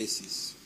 basis.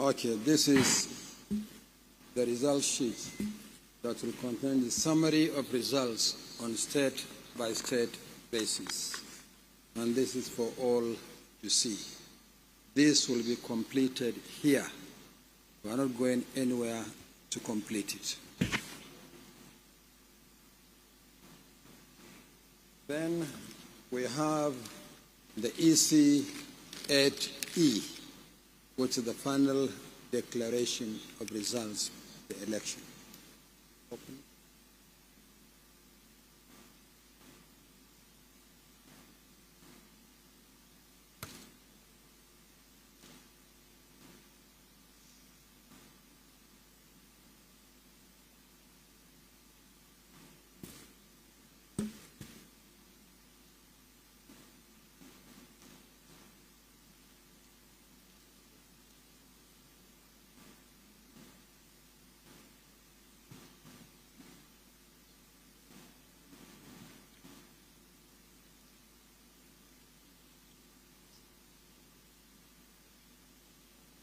Okay, this is the result sheet that will contain the summary of results on state-by-state basis. And this is for all to see. This will be completed here. We are not going anywhere to complete it. Then we have the EC 8E, which is the final declaration of results of the election. Open.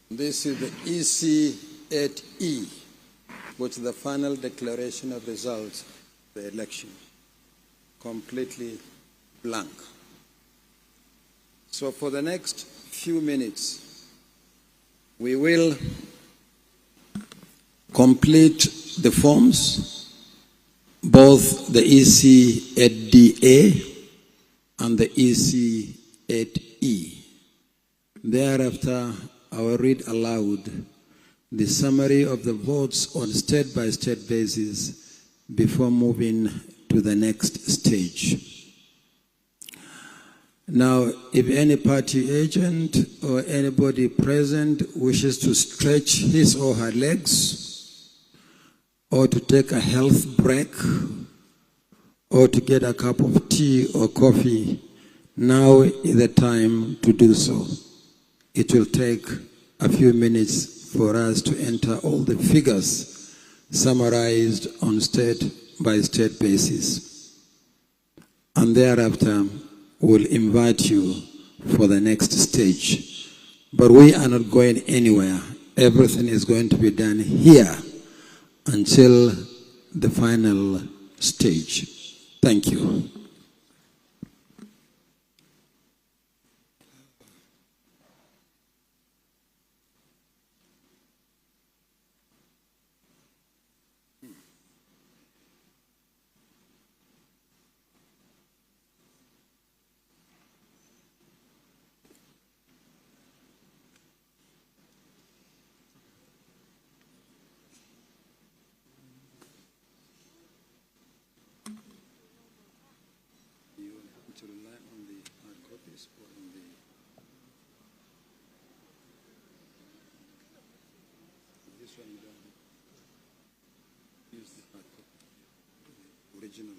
This is the EC8E, which is the final declaration of results of the election. Completely blank. So for the next few minutes, we will complete the forms, both the EC8DA and the EC8E. Thereafter, I will read aloud the summary of the votes on state-by-state basis before moving to the next stage. Now, if any party agent or anybody present wishes to stretch his or her legs, or to take a health break, or to get a cup of tea or coffee, now is the time to do so. It will take a few minutes for us to enter all the figures summarized on state-by-state basis. And thereafter, we'll invite you for the next stage. But we are not going anywhere. Everything is going to be done here until the final stage. Thank you. To rely on the hard copies or on the this one, you don't use the hard copy, the original.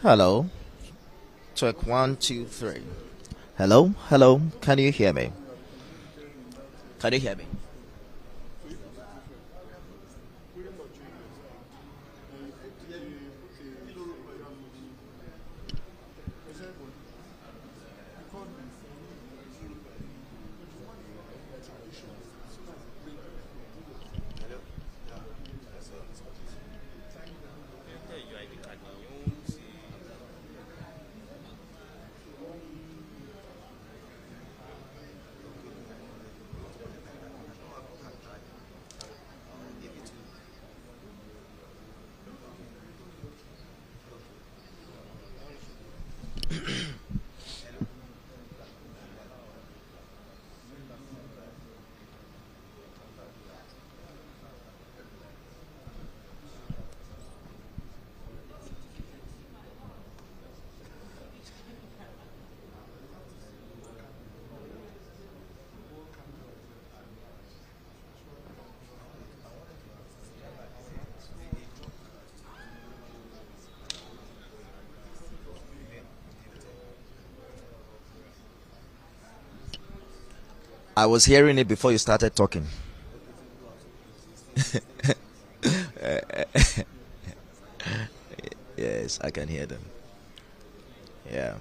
Hello. Check 1, 2, 3. Hello, hello. Can you hear me? Can you hear me? I was hearing it before you started talking. Yes, I can hear them. Yeah.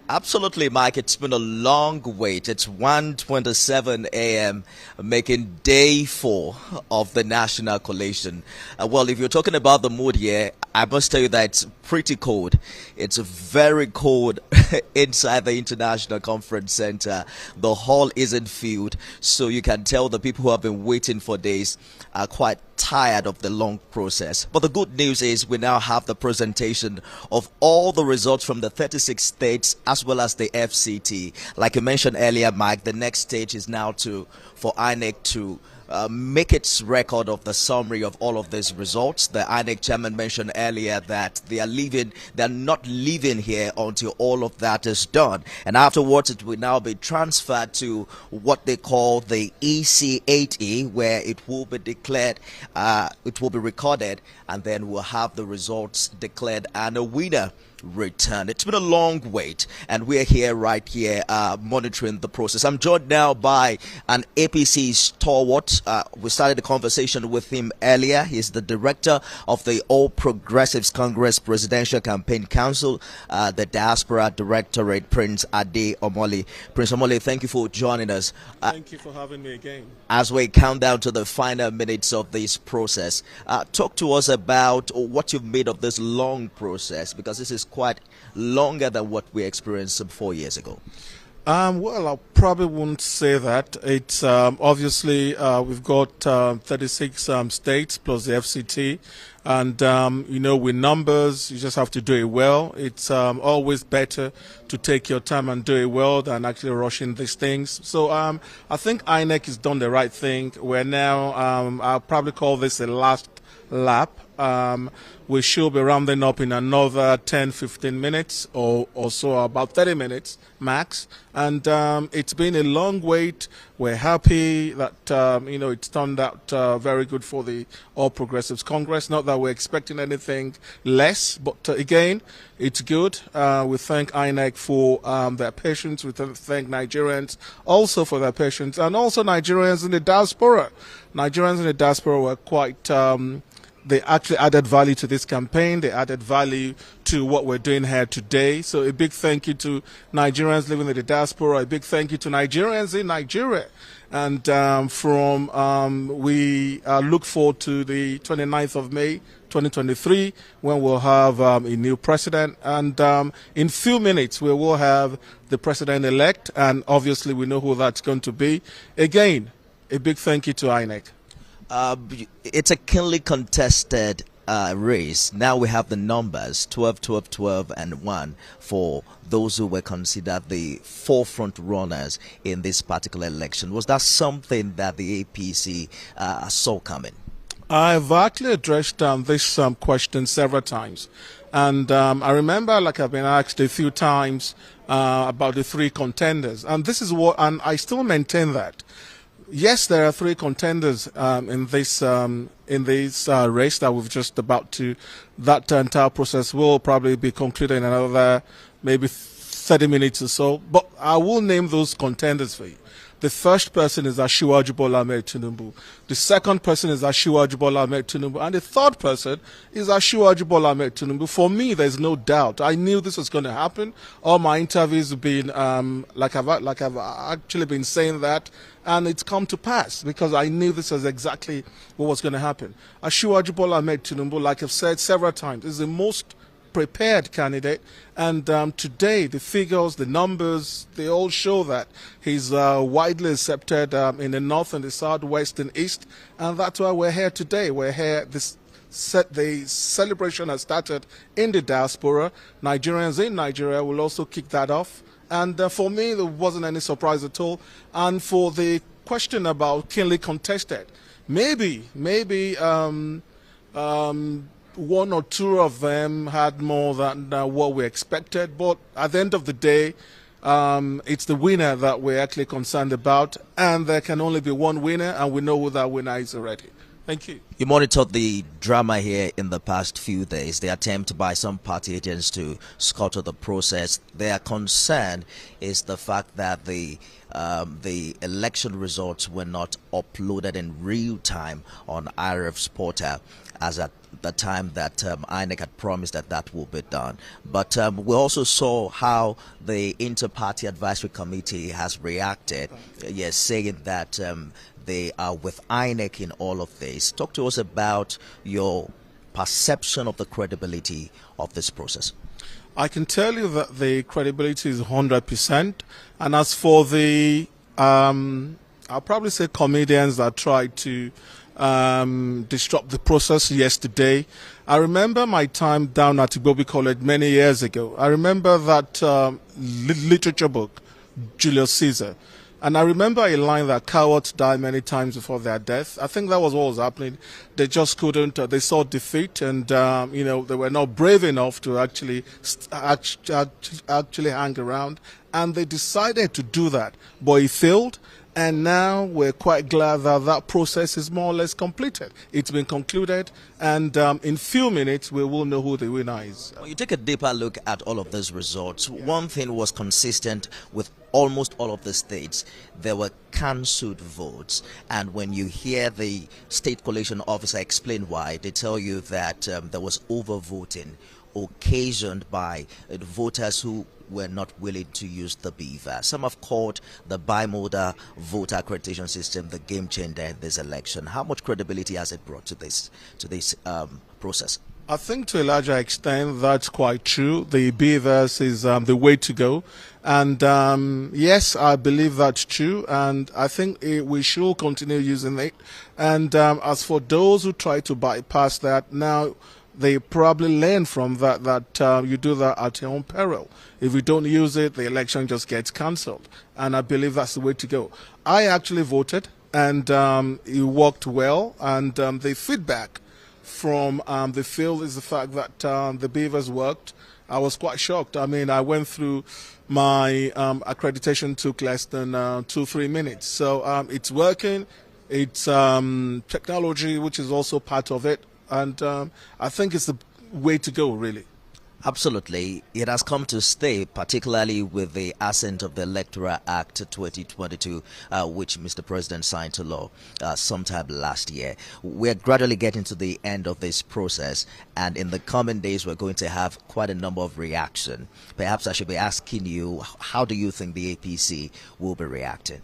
Absolutely, Mike. It's been a long wait. It's 1:27 a.m., making day 4 of the national collation. Well, if you're talking about the mood here, I must tell you that it's pretty cold. It's very cold inside the International Conference Center. The hall isn't filled, so you can tell the people who have been waiting for days are quite tired of the long process. But the good news is we now have the presentation of all the results from the 36 states as well as the FCT. Like you mentioned earlier, Mike, the next stage is now for INEC to make its record of the summary of all of these results. The INEC chairman mentioned earlier that they're not leaving here until all of that is done. And afterwards, it will now be transferred to what they call the EC8E, where it will be declared, it will be recorded, and then we'll have the results declared and a winner return. It's been a long wait, and we're here monitoring the process. I'm joined now by an APC stalwart, we started the conversation with him earlier. He's the director of the All Progressives Congress Presidential Campaign Council, the Diaspora Directorate, Prince Ade Omoli. Prince Omoli, thank you for joining us. Thank you for having me again. As we count down to the final minutes of this process, talk to us about what you've made of this long process, because this is quite longer than what we experienced 4 years ago. Well, I probably wouldn't say that. It's obviously we've got 36 states plus the FCT, and with numbers, you just have to do it well. It's always better to take your time and do it well than actually rushing these things. So I think INEC has done the right thing. We're now, I'll probably call this a last lap. We should be rounding up in another 10-15 minutes or so, about 30 minutes max. And it's been a long wait. We're happy that it's turned out very good for the All Progressives Congress. Not that we're expecting anything less, but again, it's good. We thank INEC for their patience. We thank Nigerians also for their patience, and also Nigerians in the diaspora. Nigerians in the diaspora were quite they actually added value to this campaign. They added value to what we're doing here today. So a big thank you to Nigerians living in the diaspora. A big thank you to Nigerians in Nigeria. And we look forward to the 29th of May, 2023, when we'll have a new president. And in few minutes, we will have the president-elect. And obviously, we know who that's going to be. Again, a big thank you to INEC. It's a keenly contested race. Now we have the numbers 12, 12, 12, and 1 for those who were considered the forefront runners in this particular election. Was that something that the APC saw coming? I've actually addressed this question several times. And I remember, like I've been asked a few times about the three contenders. And this is what, and I still maintain that. Yes, there are three contenders in this race that we've just about to. That entire process will probably be concluded in another maybe 30 minutes or so. But I will name those contenders for you. The first person is Asiwaju Bola Ahmed Tinubu. The second person is Asiwaju Bola Ahmed Tinubu. And the third person is Asiwaju Bola Ahmed Tinubu. For me, there's no doubt. I knew this was going to happen. All my interviews have been, like I've actually been saying that. And it's come to pass because I knew this was exactly what was going to happen. Asiwaju Bola Ahmed Tinubu, like I've said several times, is the most prepared candidate, and today the figures, the numbers, they all show that he's widely accepted in the north and the south, west and east, and that's why we're here today. We're here. The celebration has started in the diaspora. Nigerians in Nigeria will also kick that off, and for me there wasn't any surprise at all. And for the question about keenly contested, maybe one or two of them had more than what we expected, but at the end of the day, it's the winner that we're actually concerned about, and there can only be one winner, and we know who that winner is already. Thank you. You monitored the drama here in the past few days, the attempt by some party agents to scuttle the process. Their concern is the fact that the election results were not uploaded in real time on IRF's portal as at the time that INEC had promised that will be done. But we also saw how the Inter-Party Advisory Committee has reacted, yes, saying that they are with INEC in all of this. Talk to us about your perception of the credibility of this process. I can tell you that the credibility is 100%. And as for the, I'll probably say comedians that tried to disrupt the process yesterday. I remember my time down at Igbobi College many years ago. I remember that literature book, Julius Caesar. And I remember a line that cowards die many times before their death. I think that was what was happening. They just couldn't, they saw defeat, and, they were not brave enough to actually hang around. And they decided to do that. But it failed. And now we're quite glad that that process is more or less completed. It's been concluded, and in few minutes we will know who the winner is. When you take a deeper look at all of those results, one thing was consistent with almost all of the states. There were cancelled votes, and when you hear the state collation officer explain why, they tell you that there was overvoting occasioned by voters who were not willing to use the beaver. Some have called the bimodal voter accreditation system the game changer in this election. How much credibility has it brought to this process? I think to a larger extent that's quite true. The beavers is the way to go. And yes, I believe that's true. And I think we should continue using it. And as for those who try to bypass that, now they probably learn from that you do that at your own peril. If you don't use it, the election just gets cancelled. And I believe that's the way to go. I actually voted, and it worked well. And the feedback from the field is the fact that the beavers worked. I was quite shocked. I mean, I went through my accreditation, took less than 2-3 minutes. So it's working. It's technology, which is also part of it. And I think it's the way to go, really. Absolutely. It has come to stay, particularly with the assent of the Electoral Act 2022, which Mr. President signed to law sometime last year. We're gradually getting to the end of this process, and in the coming days, we're going to have quite a number of reactions. Perhaps I should be asking you, how do you think the APC will be reacting?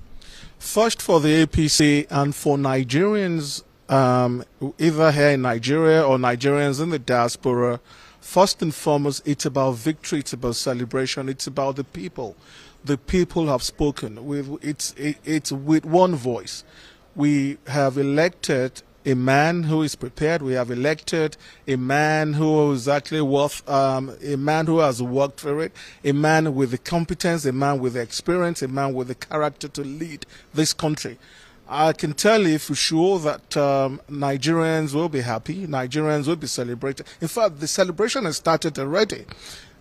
First, for the APC and for Nigerians, either here in Nigeria or Nigerians in the diaspora, first and foremost, it's about victory, it's about celebration, it's about the people. The people have spoken. It's with one voice. We have elected a man who is prepared. We have elected a man who is actually worth, a man who has worked for it, a man with the competence, a man with the experience, a man with the character to lead this country. I can tell you for sure that Nigerians will be happy. Nigerians will be celebrating. In fact, the celebration has started already.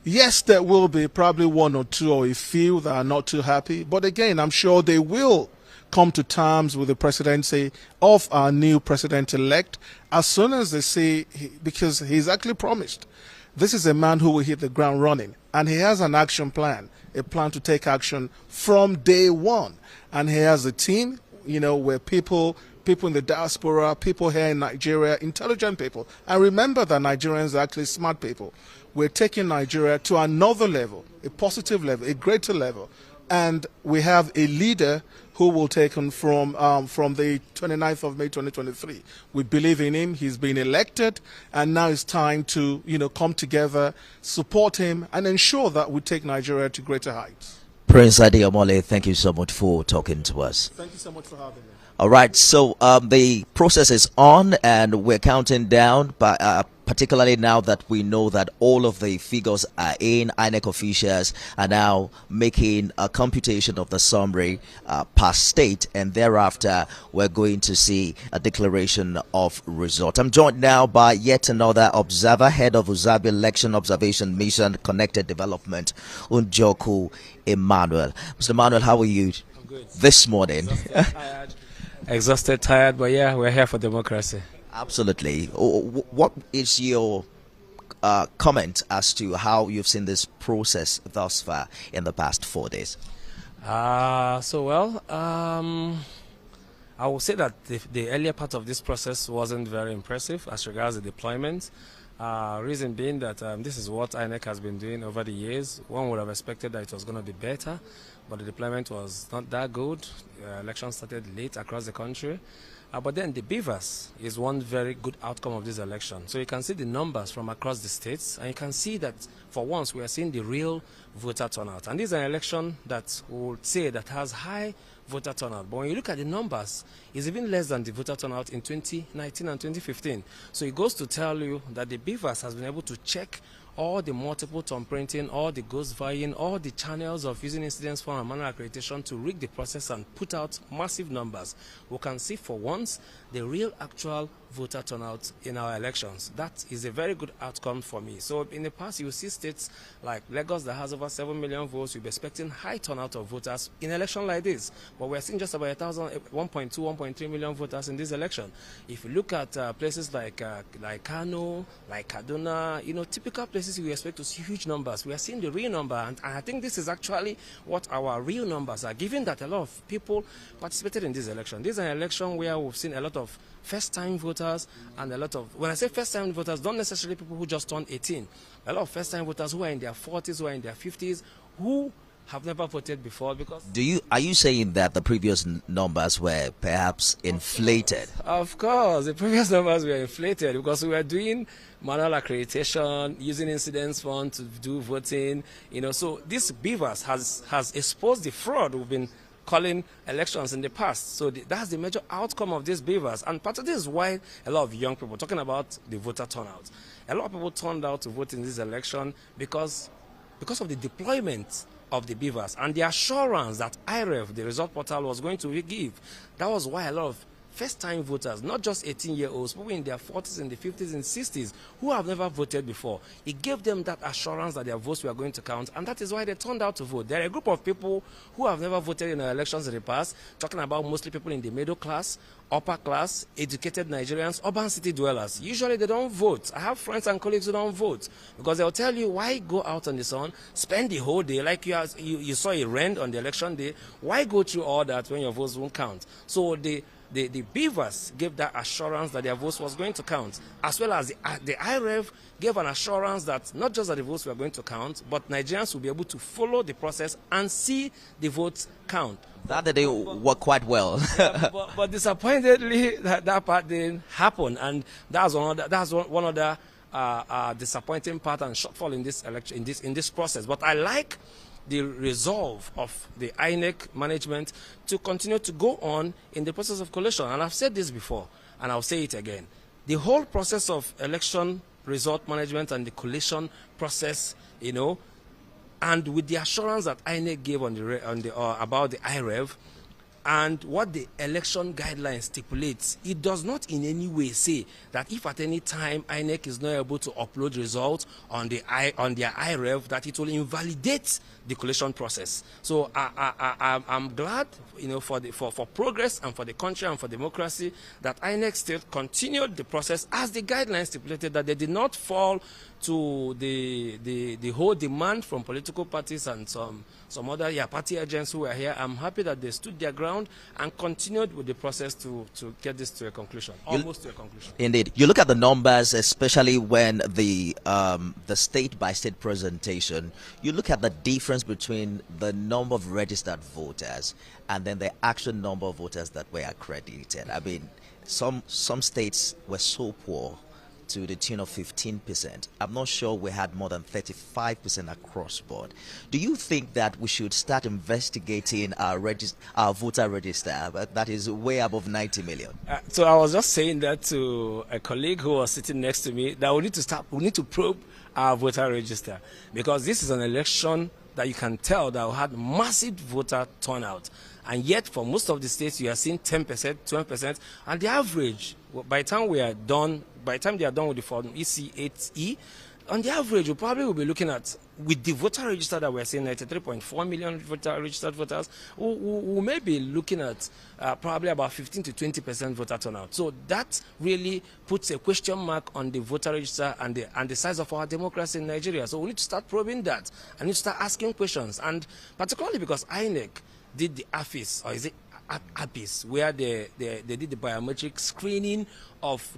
Yes, there will be probably one or two or a few that are not too happy. But again, I'm sure they will come to terms with the presidency of our new president-elect as soon as they see, because he's actually promised. This is a man who will hit the ground running. And he has an action plan, a plan to take action from day one. And he has a team, you know, where people in the diaspora, people here in Nigeria, intelligent people. And remember that Nigerians are actually smart people. We're taking Nigeria to another level, a positive level, a greater level. And we have a leader who will take on from the 29th of May 2023. We believe in him. He's been elected. And now it's time to, you know, come together, support him, and ensure that we take Nigeria to greater heights. Prince Adeomole, thank you so much for talking to us. Thank you so much for having me. All right, so the process is on, and we're counting down, but particularly now that we know that all of the figures are in, INEC officials are now making a computation of the summary per state, and thereafter we're going to see a declaration of result. I'm joined now by yet another observer, head of Uzabi Election Observation Mission Connected Development, Unjoku Emmanuel. Mr. Emmanuel, how are you this morning? Exhausted, tired, but yeah, we're here for democracy. Absolutely. What is your comment as to how you've seen this process thus far in the past 4 days? I will say that the earlier part of this process wasn't very impressive as regards the deployment. Reason being that this is what INEC has been doing over the years. One would have expected that it was going to be better, but the deployment was not that good. Elections started late across the country. But then the beavers is one very good outcome of this election. So you can see the numbers from across the states, and you can see that for once we are seeing the real voter turnout. And this is an election that we would say that has high voter turnout. But when you look at the numbers, it's even less than the voter turnout in 2019 and 2015. So it goes to tell you that the beavers has been able to check all the multiple thumb printing, all the ghost vying, all the channels of using incidence form and manual accreditation to rig the process and put out massive numbers. We can see for once the real actual voter turnout in our elections. That is a very good outcome for me. So in the past, you see states like Lagos that has over 7 million votes. You'll be expecting high turnout of voters in an election like this. But we're seeing just about 1.2, 1.3 million voters in this election. If you look at places like Kano, like Kaduna, typical places we expect to see huge numbers. We are seeing the real number, and I think this is actually what our real numbers are, given that a lot of people participated in this election. This is an election where we've seen a lot of first-time voters and a lot of, when I say first-time voters, don't necessarily people who just turned 18. A lot of first-time voters who are in their 40s, who are in their 50s, who have never voted before. Because are you saying that the previous numbers were perhaps inflated? Of course, the previous numbers were inflated because we were doing manual accreditation, using incidence fund to do voting. So this beavers has exposed the fraud we've been calling elections in the past. So that's the major outcome of these beavers. And part of this is why a lot of young people, talking about the voter turnout, a lot of people turned out to vote in this election because of the deployment of the beavers and the assurance that IREV, the result portal, was going to give. That was why a lot of first-time voters, not just 18-year-olds, people in their 40s and the 50s and 60s who have never voted before, it gave them that assurance that their votes were going to count, and that is why they turned out to vote. There are a group of people who have never voted in elections in the past, talking about mostly people in the middle class, upper class, educated Nigerians, urban city dwellers. Usually they don't vote. I have friends and colleagues who don't vote because they'll tell you, why go out on the sun, spend the whole day like you saw a rent on the election day? Why go through all that when your votes won't count? So the beavers gave that assurance that their votes was going to count, as well as the IREV gave an assurance that not just that the votes were going to count, but Nigerians will be able to follow the process and see the votes count. That didn't work quite well. but disappointingly, that part didn't happen, and that's one other disappointing part and shortfall in this election, in this process. But I like the resolve of the INEC management to continue to go on in the process of collation. And I've said this before, and I'll say it again. The whole process of election result management and the collation process, and with the assurance that INEC gave about the IREV, and what the election guidelines stipulates, it does not in any way say that if at any time INEC is not able to upload results on their IREV, that it will invalidate the collation process. So I'm glad, for progress and for the country and for democracy, that INEC still continued the process as the guidelines stipulated, that they did not fall to the whole demand from political parties and some other party agents who were here. I'm happy that they stood their ground and continued with the process to get this to a conclusion, almost to a conclusion. Indeed. You look at the numbers, especially when the state-by-state presentation, you look at the difference between the number of registered voters and then the actual number of voters that were accredited. I mean, some states were so poor to the tune of 15%. I'm not sure we had more than 35% across board. Do you think that we should start investigating our voter register that is way above 90 million? So I was just saying that to a colleague who was sitting next to me, that we need to probe our voter register, because this is an election that you can tell that had massive voter turnout. And yet, for most of the states, you are seeing 10%, 12%, and the average, by the time they are done with the form EC8E, on the average, we probably will be looking at, with the voter register that we're seeing, 93.4 million registered voters, we may be looking at probably about 15 to 20% voter turnout. So that really puts a question mark on the voter register and the size of our democracy in Nigeria. So we need to start probing that and need to start asking questions. And particularly because INEC did the AFIS, or is it APIS, where they did the biometric screening of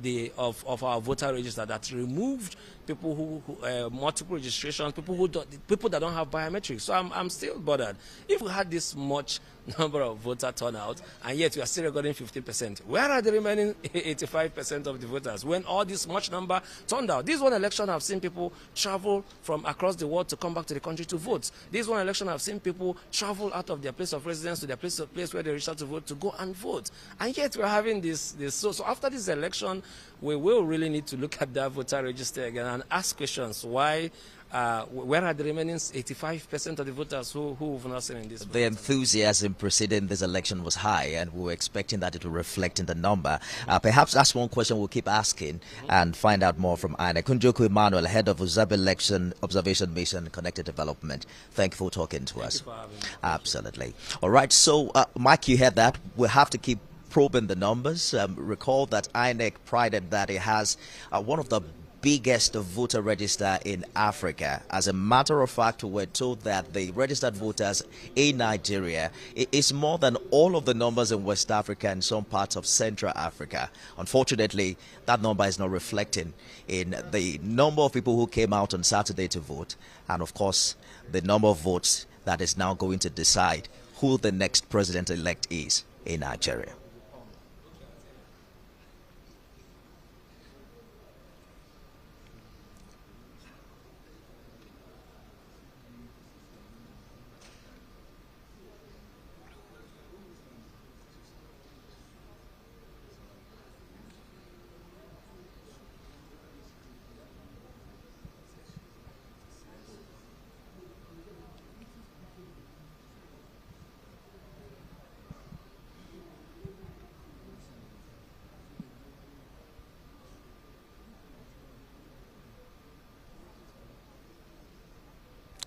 our voter register that removed people who multiple registrations, people that don't have biometrics. So I'm still bothered. If we had this much number of voter turnout and yet we are still recording 50%, where are the remaining 85% of the voters when all this much number turned out? This one election I've seen people travel from across the world to come back to the country to vote. This one election I've seen people travel out of their place of residence to their place where they registered to vote to go and vote. And yet we're having this. So after this election, we will really need to look at that voter register again and ask questions. Why Where are the remaining 85% of the voters who have not seen in this? The enthusiasm preceding this election was high, and we were expecting that it will reflect in the number. Perhaps that's one question we'll keep asking and find out more from Ina. Kunjoku Emmanuel, head of Uzab Election Observation Mission Connected Development. Thank you for talking to us. Thank you for having me. Absolutely. All right. So, Mike, you heard that. We'll have to keep probing the numbers. Recall that INEC prided that it has one of the biggest voter register in Africa. As a matter of fact, we're told that the registered voters in Nigeria is more than all of the numbers in West Africa and some parts of Central Africa. Unfortunately, that number is not reflecting in the number of people who came out on Saturday to vote, and of course, the number of votes that is now going to decide who the next president-elect is in Nigeria.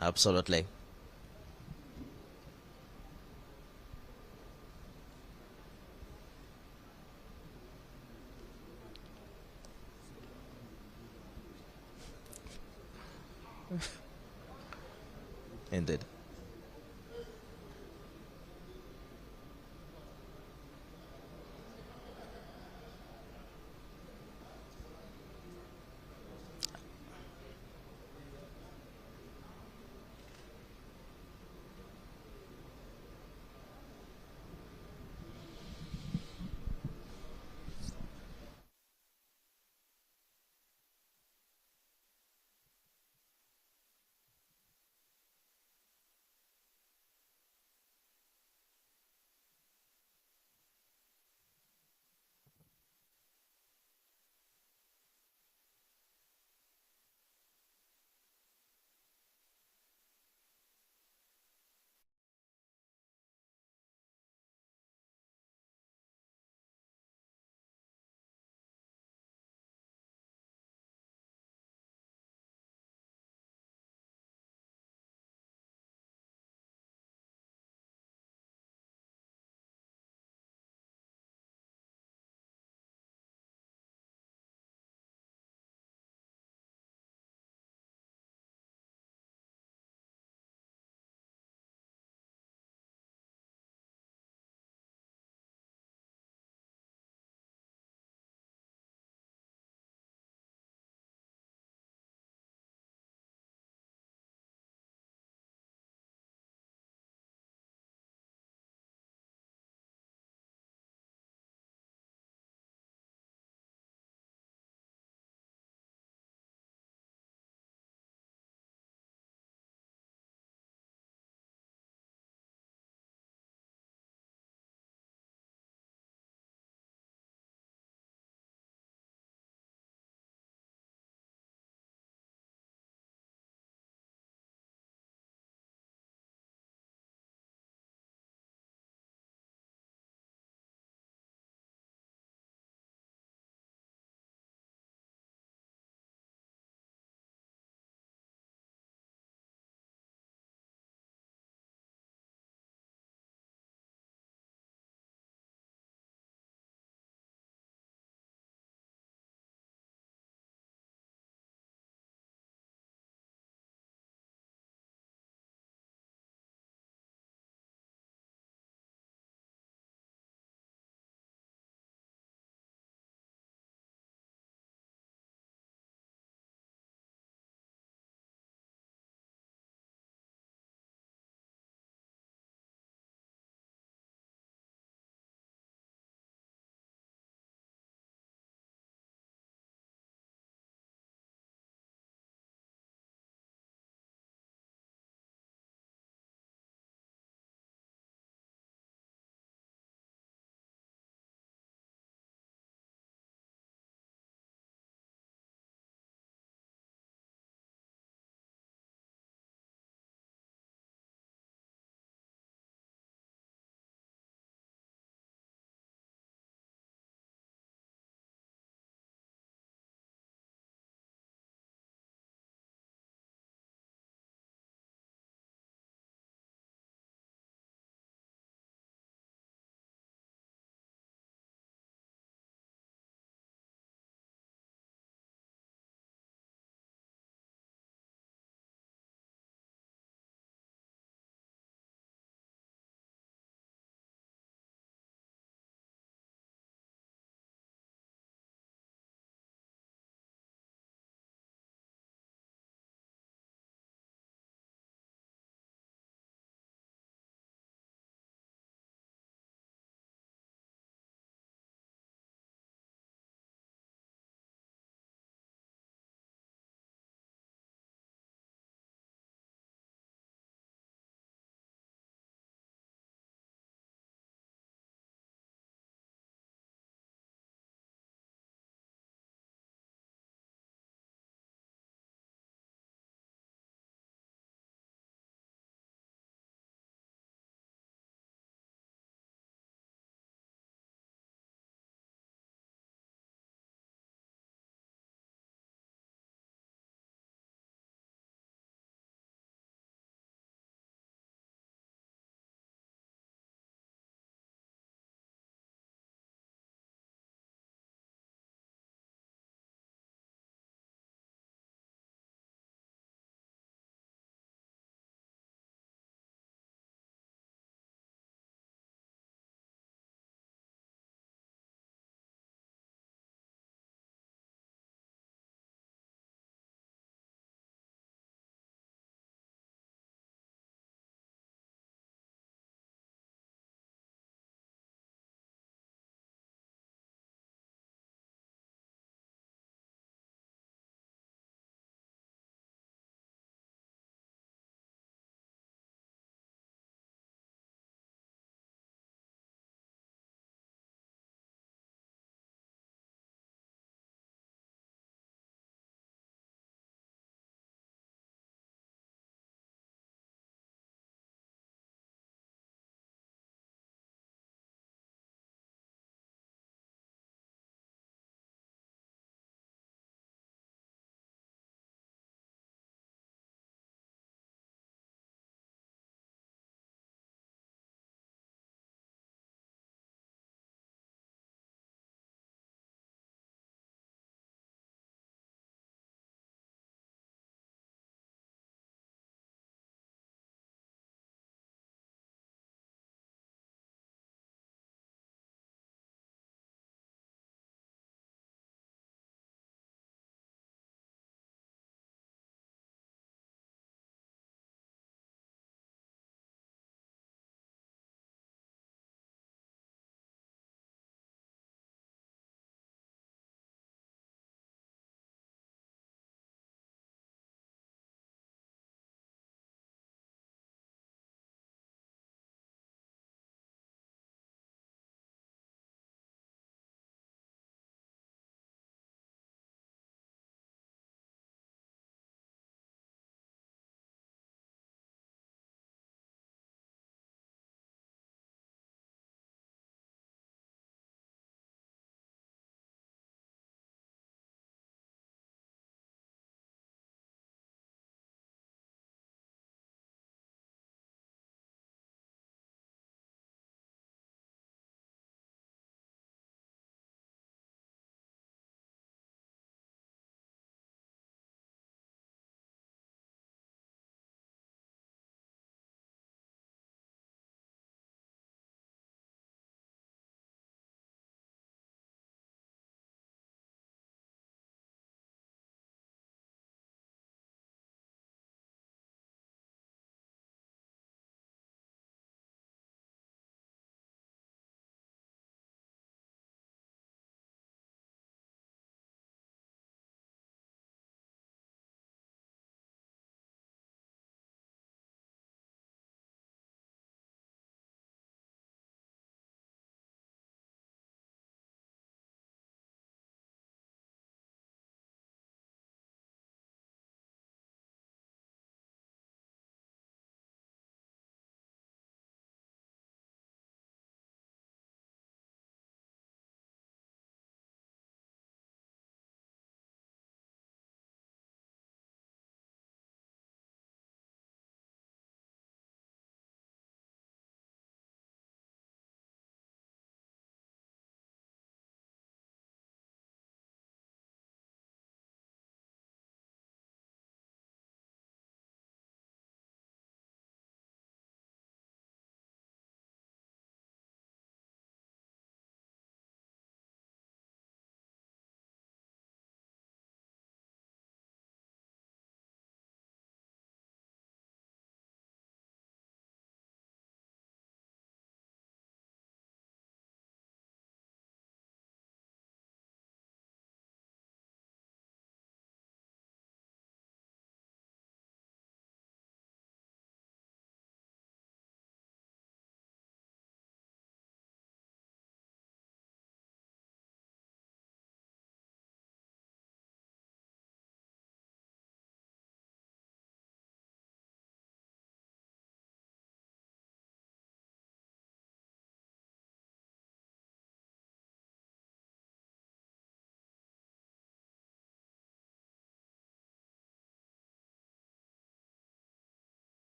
Absolutely. Indeed.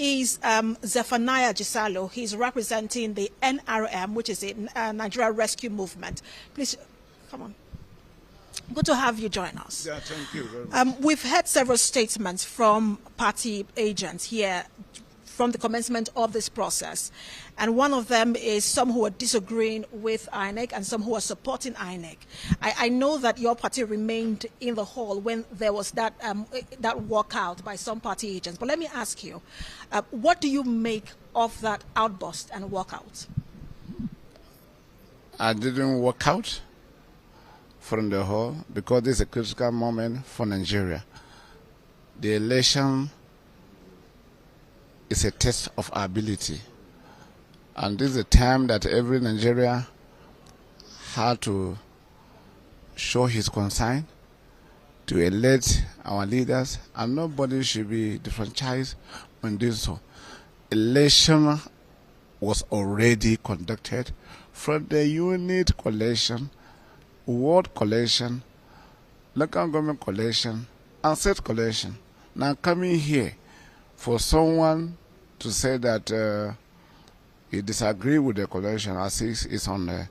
is Zephaniah Gisalo. He's representing the NRM, which is a Nigeria Rescue Movement. Please, come on. Good to have you join us. Yeah, thank you very much. We've heard several statements from party agents here from the commencement of this process. And one of them is some who are disagreeing with INEC and some who are supporting INEC. I know that your party remained in the hall when there was that walkout by some party agents. But let me ask you, what do you make of that outburst and walkout? I didn't walk out from the hall because this is a critical moment for Nigeria. The election is a test of our ability. And this is a time that every Nigerian had to show his concern to elect our leaders, and nobody should be disfranchised when doing so. Election was already conducted from the unit collation, ward collation, local government collation, and state collation. Now coming here for someone to say that he disagree with the collation, as it's on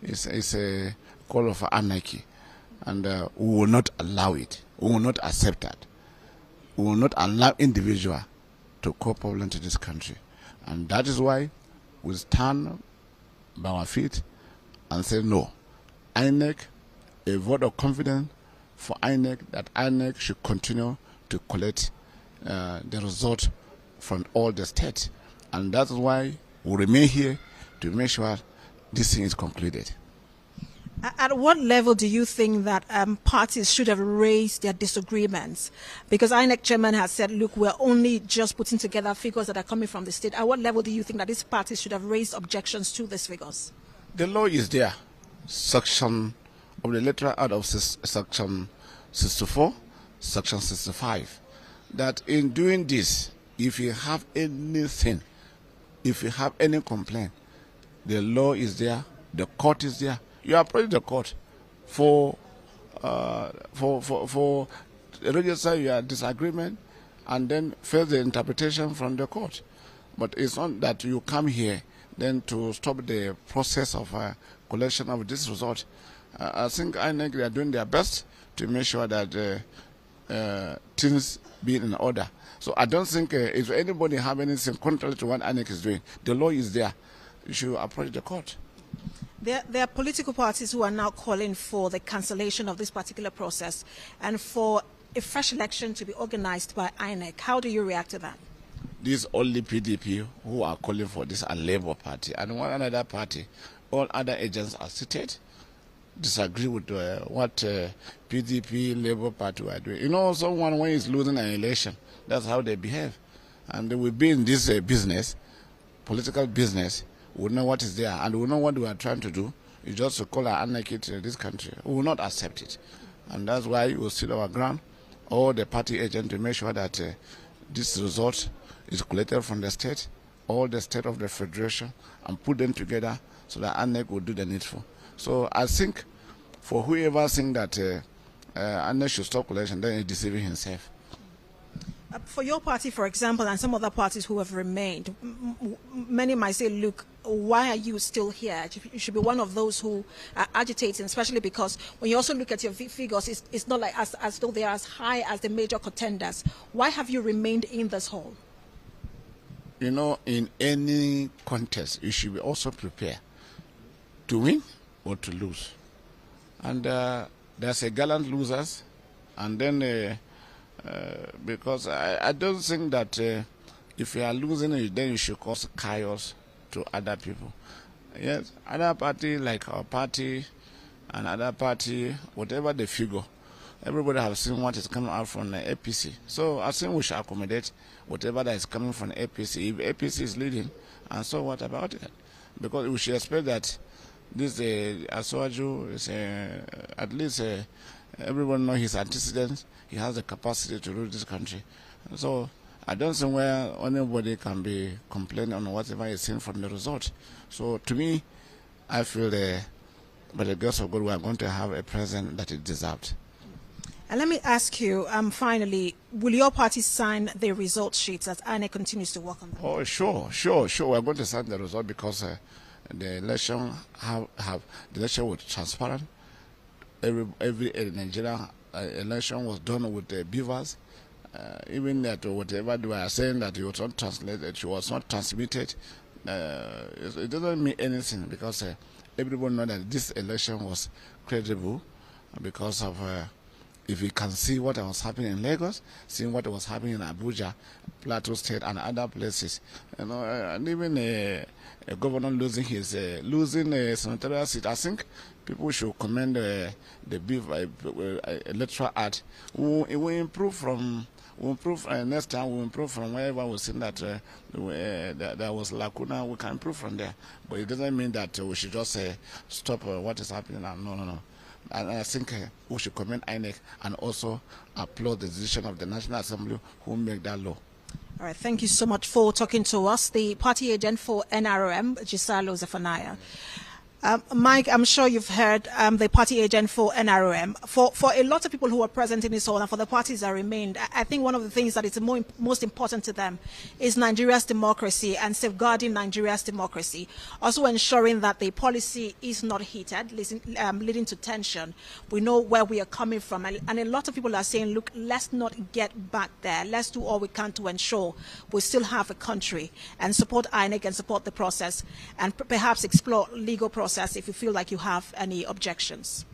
it's a call of anarchy, and we will not allow it. We will not accept that. We will not allow individual to cause problem to this country, and that is why we stand by our feet and say no. INEC, a vote of confidence for INEC that INEC should continue to collect the result from all the states, and that's why we remain here to make sure this thing is concluded. At what level do you think that parties should have raised their disagreements? Because INEC chairman has said, look, we're only just putting together figures that are coming from the state. At what level do you think that these parties should have raised objections to these figures? The law is there. Section of the letter out of section 64, section 65, that in doing this, if you have anything, if you have any complaint, the law is there, the court is there. You approach the court for register your disagreement and then face the interpretation from the court. But it's not that you come here then to stop the process of collection of this result. I think INEC are doing their best to make sure that things be in order. So I don't think if anybody have anything contrary to what INEC is doing, the law is there. You should approach the court. There are political parties who are now calling for the cancellation of this particular process and for a fresh election to be organized by INEC. How do you react to that? These only PDP who are calling for this are Labour Party, and one another party, all other agents are seated, disagree with what PDP, Labour Party are doing. You know, someone when he's losing an election, that's how they behave. And they will be in this business, political business. We know what is there, and we know what we are trying to do. It's just to call our anarchy to this country. We will not accept it. And that's why we will sit our ground, all the party agents, to make sure that this result is collected from the state, all the state of the federation, and put them together so that INEC will do the needful. So I think for whoever thinks that INEC should stop collection, then he's deceiving himself. For your party, for example, and some other parties who have remained, many might say, look, why are you still here? You should be one of those who are agitating, especially because when you also look at your figures, it's not like as though they are as high as the major contenders. Why have you remained in this hall? You know, in any contest, you should be also prepared to win or to lose. And there's a gallant losers, and then because I don't think that if you are losing, then you should cause chaos to other people. Yes, other party like our party and other party, whatever the figure, everybody has seen what is coming out from the APC. So I think we should accommodate whatever that is coming from the APC. If APC is leading, and so what about it? Because we should expect that this Asuaju is at least everyone knows his antecedents. He has the capacity to rule this country. So I don't see where anybody can be complaining on whatever is seen from the result. So to me, I feel by the grace of God, we are going to have a president that is deserved. And let me ask you, finally, will your party sign the result sheets as INEC continues to work on them? Oh, sure. We're going to sign the result because the election the election was transparent. Every Nigerian election was done with the beavers. Even that whatever they were saying that it was not translated, it was not transmitted. It doesn't mean anything because everyone knows that this election was credible because of if you can see what was happening in Lagos, seeing what was happening in Abuja, Plateau State, and other places, and even a governor losing his senatorial seat, I think people should commend the electoral act. We will improve from. We'll improve next time. We'll improve from wherever we see that there was lacuna. We can improve from there, but it doesn't mean that we should just stop what is happening. No. And I think we should commend INEC and also applaud the decision of the National Assembly who made that law. All right, thank you so much for talking to us. The party agent for NRM, Gisalo Zephaniah. Mike, I'm sure you've heard the party agent for NRM. For a lot of people who are present in this hall and for the parties that remained, I think one of the things that is most important to them is Nigeria's democracy and safeguarding Nigeria's democracy. Also ensuring that the policy is not heated, leading to tension. We know where we are coming from. And a lot of people are saying, look, let's not get back there. Let's do all we can to ensure we still have a country and support INEC and support the process and perhaps explore legal process if you feel like you have any objections.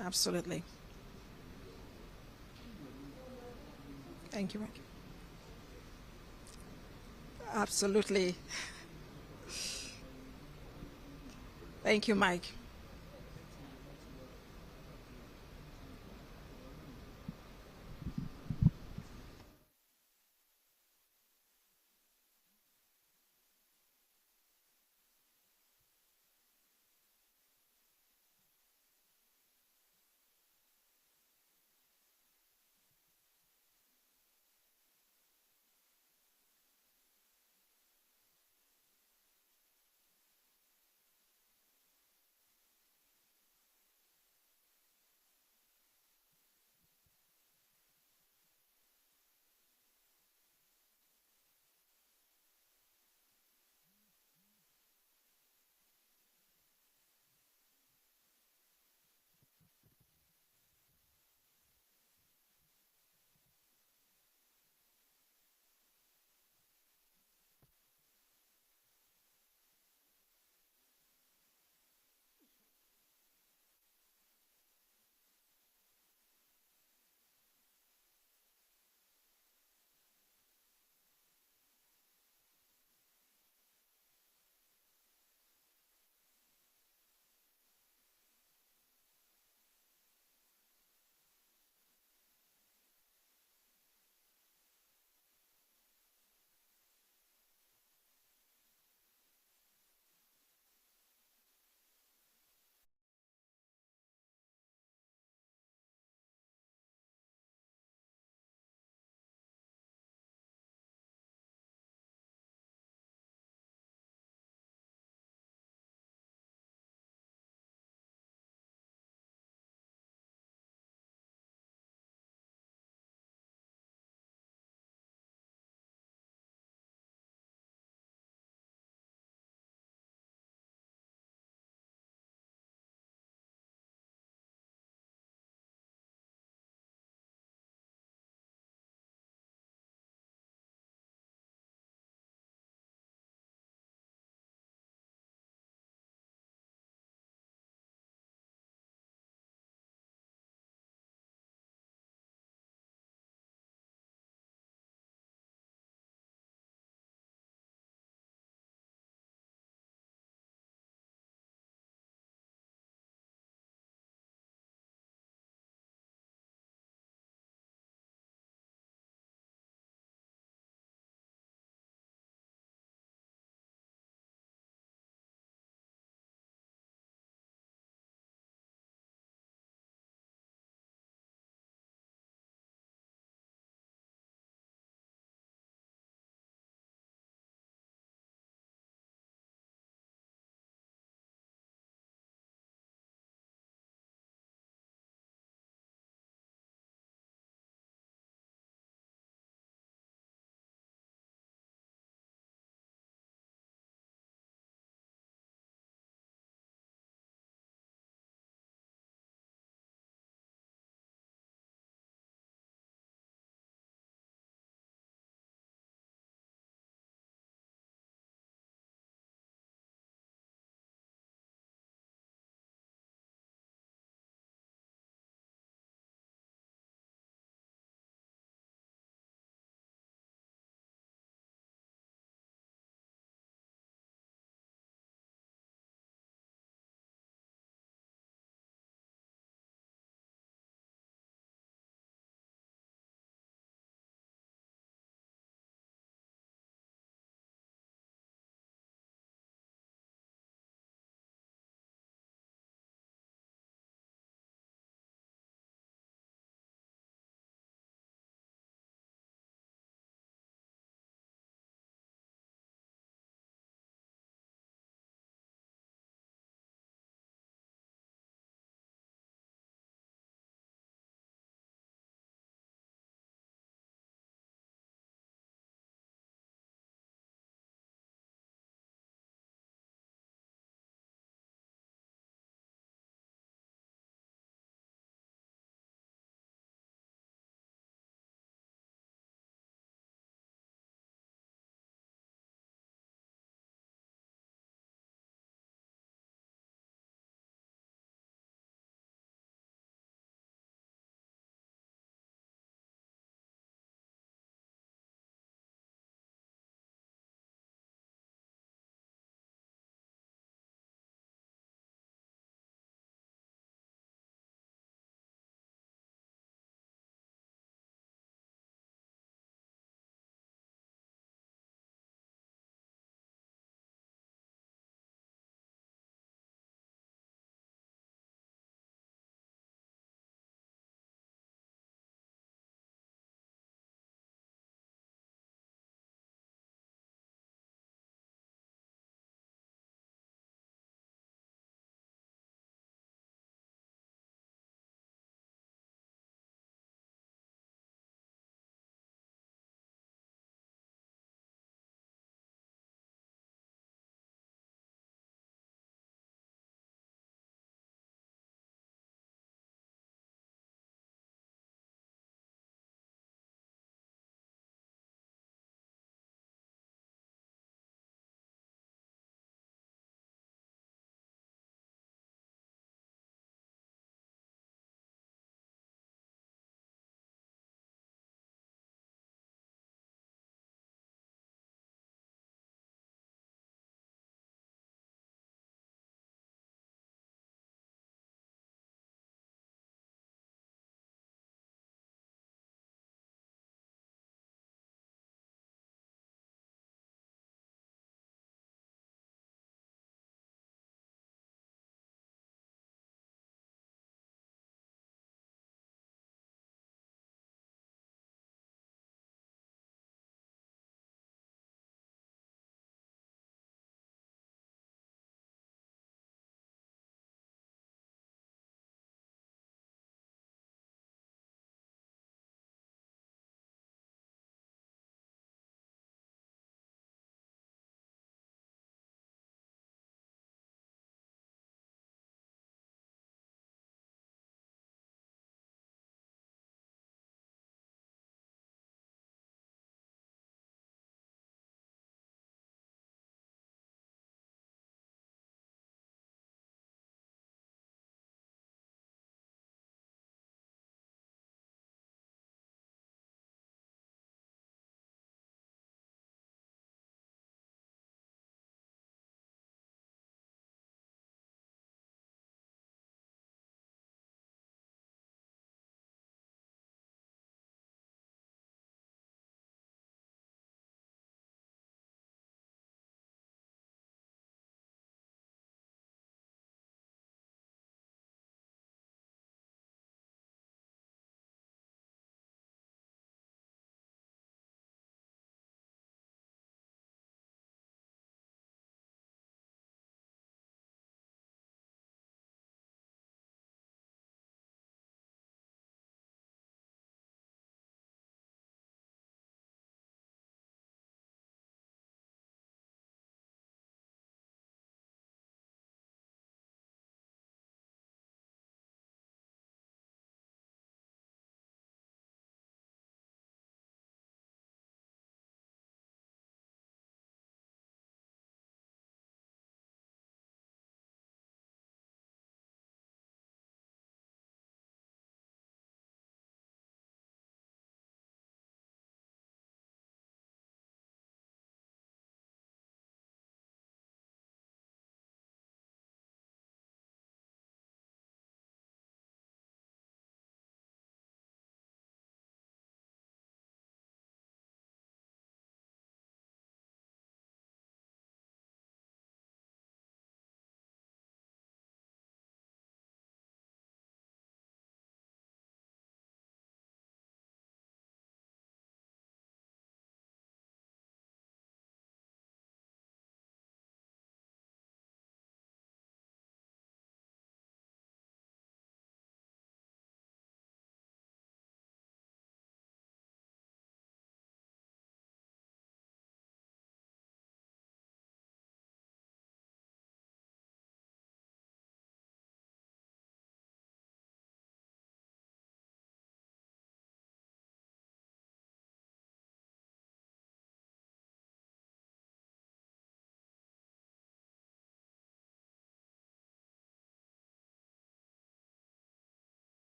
Absolutely. Thank you, Mike. Absolutely. Thank you, Mike.